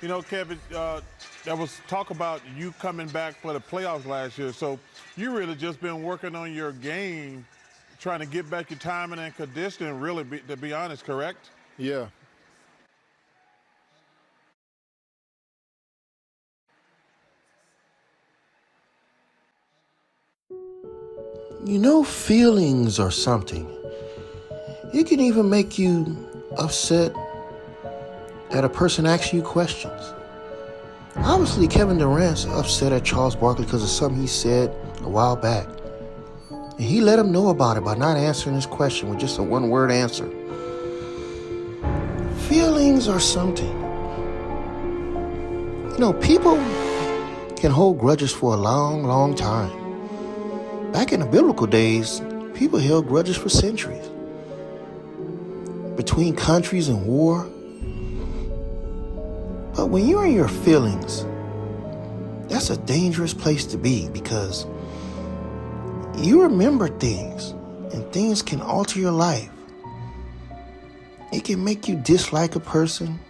You know, Kevin, there was talk about you coming back for the playoffs last year. So you really just been working on your game, trying to get back your timing and conditioning, really, to be honest, correct? Yeah. You know, feelings are something. It can even make you upset at a person asking you questions. Obviously, Kevin Durant's upset at Charles Barkley because of something he said a while back. And he let him know about it by not answering his question with just a one-word answer. Feelings are something. You know, people can hold grudges for a long, long time. Back in the biblical days, people held grudges for centuries. Between countries and war. But when you're in your feelings, that's a dangerous place to be because you remember things and things can alter your life. It can make you dislike a person.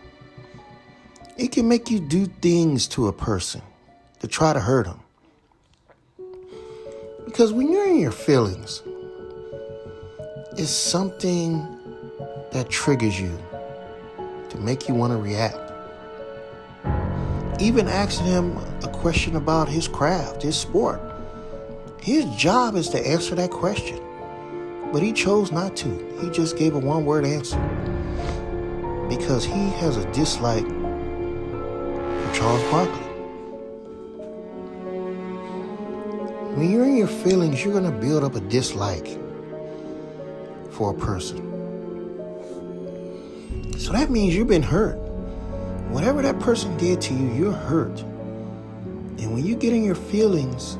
It can make you do things to a person to try to hurt them. Because when you're in your feelings, it's something that triggers you to make you want to react. Even asking him a question about his craft, his sport. His job is to answer that question. But he chose not to. He just gave a one-word answer. Because he has a dislike for Charles Barkley. When you're in your feelings, you're going to build up a dislike for a person. So that means you've been hurt. Whatever that person did to you, you're hurt. And when you get in your feelings,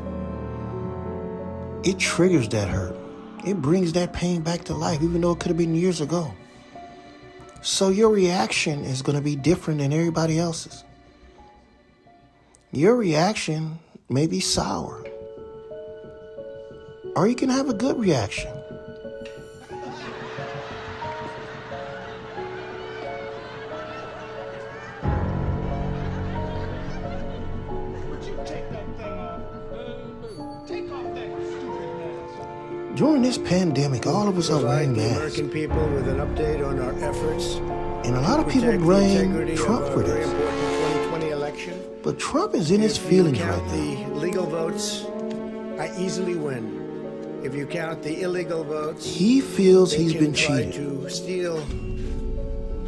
it triggers that hurt. It brings that pain back to life, even though it could have been years ago. So your reaction is going to be different than everybody else's. Your reaction may be sour. Or you can have a good reaction. During this pandemic, all of us are wearing masks. American people with an update on our efforts. And a lot of people blame Trump for this. 2020 election. But Trump is in his feelings right now. If you count the legal votes, I easily win. If you count the illegal votes, he feels he's been cheated. To steal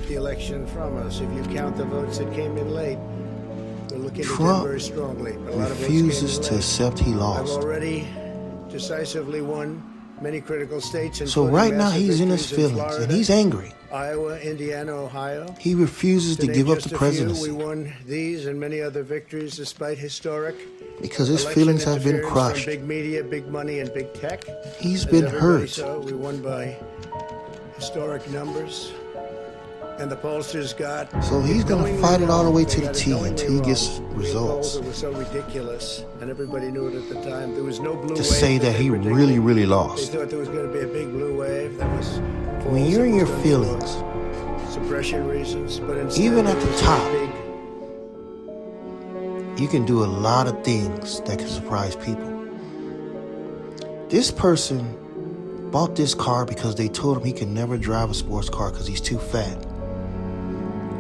the election from us. If you count the votes that came in late, we're looking at it very strongly. But a lot refuses to accept he lost. I've already decisively won many critical states. So right now he's in his feelings Florida, and he's angry. Iowa, Indiana, Ohio. He refuses to give up the presidency. We won these and many other victories despite historic. Because his feelings have been crushed. Big media, big money, and big tech. He's been hurt. We won by historic numbers. And the pollsters got. So he's going to fight it all the way to the T until he gets results. It was so ridiculous, and everybody knew it at the time. There was no blue wave. To say that he really, really lost. They thought there was going to be a big blue wave. That was. When you're in your feelings, suppression reasons, but instead, even at the top, you can do a lot of things that can surprise people. This person bought this car because they told him he could never drive a sports car because he's too fat.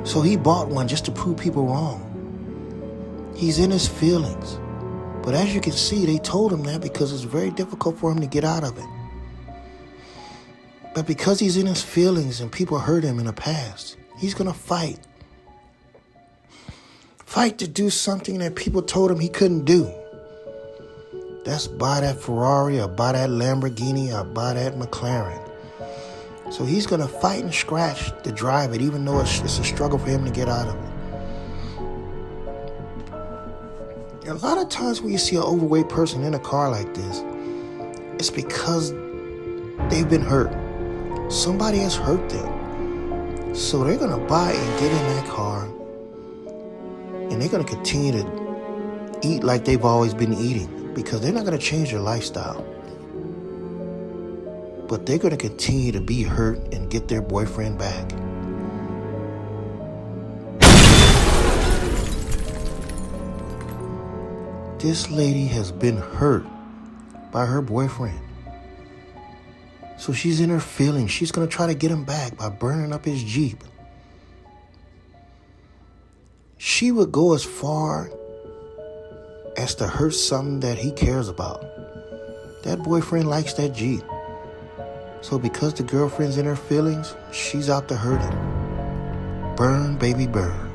So he bought one just to prove people wrong. He's in his feelings. But as you can see, they told him that because it's very difficult for him to get out of it. But because he's in his feelings and people hurt him in the past, he's going to fight. Fight to do something that people told him he couldn't do. That's buy that Ferrari or buy that Lamborghini or buy that McLaren. So he's going to fight and scratch to drive it, even though it's a struggle for him to get out of it. A lot of times when you see an overweight person in a car like this, it's because they've been hurt. Somebody has hurt them. So they're going to buy and get in that car, and they're going to continue to eat like they've always been eating because they're not going to change their lifestyle. But they're going to continue to be hurt and get their boyfriend back. this lady has been hurt by her boyfriend. So she's in her feelings. She's going to try to get him back by burning up his Jeep. She would go as far as to hurt something that he cares about. That boyfriend likes that Jeep. So because the girlfriend's in her feelings, she's out to hurt him. Burn, baby, burn.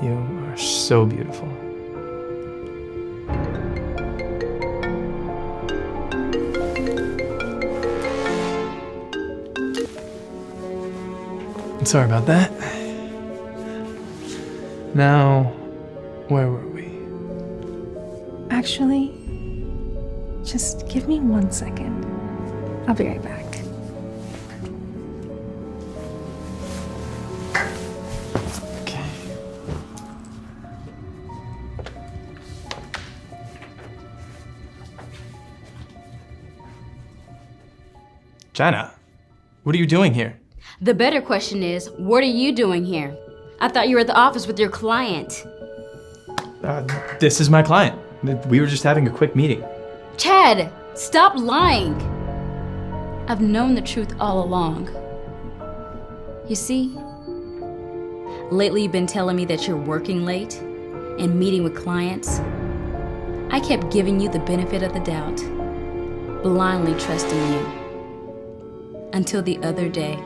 You are so beautiful. Sorry about that. Now, where were we? Actually, just give me 1 second. I'll be right back. Okay. Jenna, what are you doing here? The better question is, what are you doing here? I thought you were at the office with your client. This is my client. We were just having a quick meeting. Chad, stop lying. I've known the truth all along. You see, lately you've been telling me that you're working late and meeting with clients. I kept giving you the benefit of the doubt, blindly trusting you. Until the other day,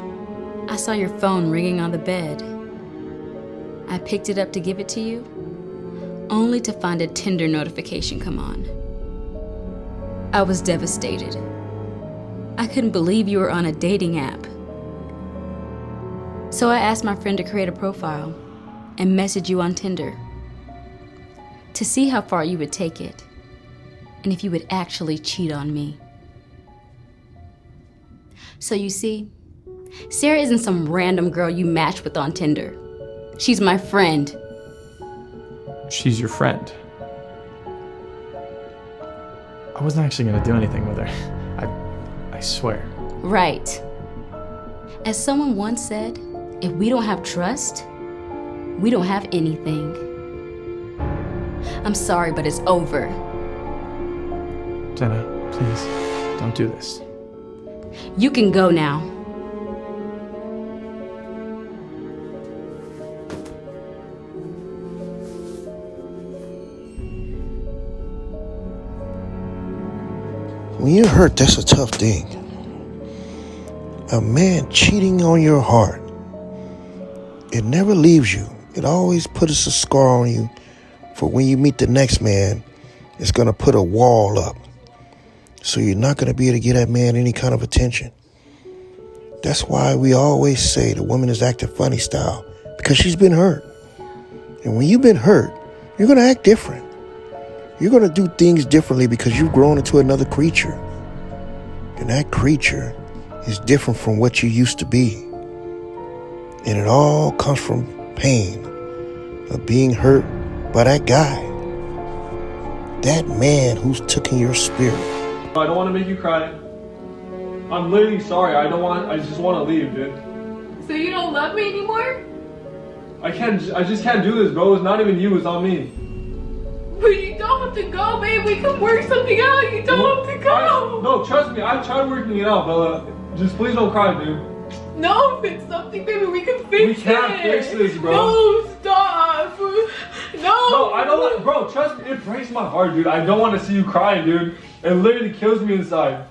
I saw your phone ringing on the bed. I picked it up to give it to you, only to find a Tinder notification come on. I was devastated. I couldn't believe you were on a dating app. So I asked my friend to create a profile and message you on Tinder to see how far you would take it and if you would actually cheat on me. So you see, Sarah isn't some random girl you matched with on Tinder. She's my friend. She's your friend. I wasn't actually gonna do anything with her. I swear. Right. As someone once said, if we don't have trust, we don't have anything. I'm sorry, but it's over. Jenna, please, don't do this. You can go now. When you're hurt, that's a tough thing. A man cheating on your heart, it never leaves you. It always puts a scar on you for when you meet the next man, it's going to put a wall up. So you're not going to be able to give that man any kind of attention. That's why we always say the woman is acting funny style, because she's been hurt. And when you've been hurt, you're going to act different. You're going to do things differently because you've grown into another creature. And that creature is different from what you used to be. And it all comes from pain of being hurt by that guy. That man who's taken your spirit. I don't want to make you cry. I'm literally sorry. I just want to leave, dude. So you don't love me anymore? I just can't do this, bro. It's not even you, it's on me. But you don't have to go, babe. We can work something out. You don't have to go. No, trust me. I've tried working it out, Bella. Just please don't cry, dude. No, if it's something, baby, we can fix it. We can't fix this, bro. No, stop. No. No, I don't want, bro, trust me. It breaks my heart, dude. I don't want to see you crying, dude. It literally kills me inside.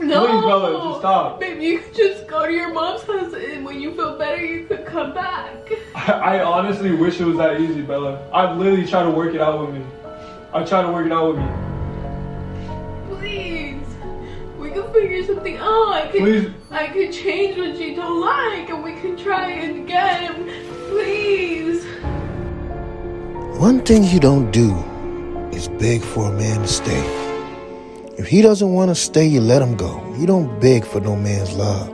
No. Please, Bella, just stop. Babe, you could just go to your mom's house and when you feel better, you could come back. I honestly wish it was that easy, Bella. I've literally tried to work it out with me. Please. We can figure something out. I could change what you don't like and we can try it again. Please. One thing you don't do is beg for a man to stay. If he doesn't want to stay, you let him go. You don't beg for no man's love.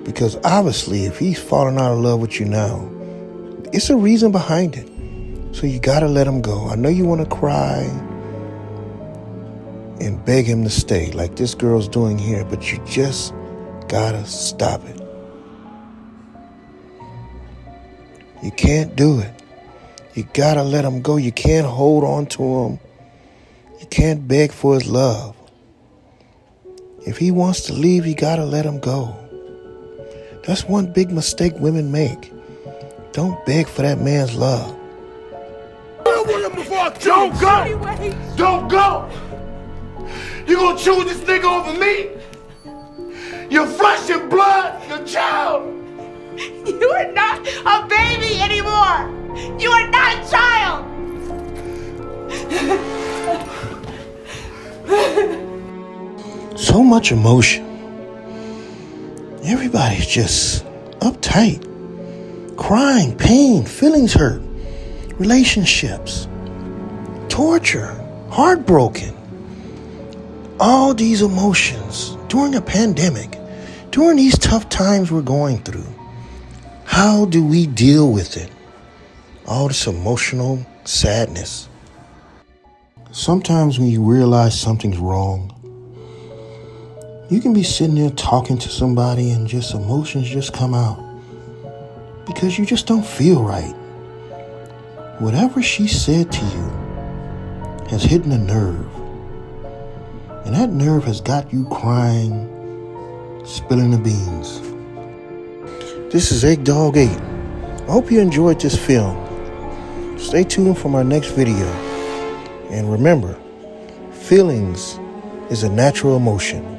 Because obviously, if he's falling out of love with you now, it's a reason behind it. So you gotta let him go. I know you want to cry and beg him to stay like this girl's doing here, but you just gotta stop it. You can't do it. You gotta let him go. You can't hold on to him. You can't beg for his love. If he wants to leave, you gotta let him go. That's one big mistake women make. Don't beg for that man's love. Don't go! Don't go! You gonna choose this nigga over me? Your flesh and blood, your child! You are not a baby anymore! You are not a child! So much emotion. Everybody's just uptight. Crying, pain, feelings hurt, relationships, torture, heartbroken. All these emotions during a pandemic, during these tough times we're going through. How do we deal with it? All this emotional sadness. Sometimes when you realize something's wrong, you can be sitting there talking to somebody and just emotions just come out because you just don't feel right. Whatever she said to you has hit a nerve. And that nerve has got you crying, spilling the beans. This is AKDOG 8. I hope you enjoyed this film. Stay tuned for my next video. And remember, feelings is a natural emotion.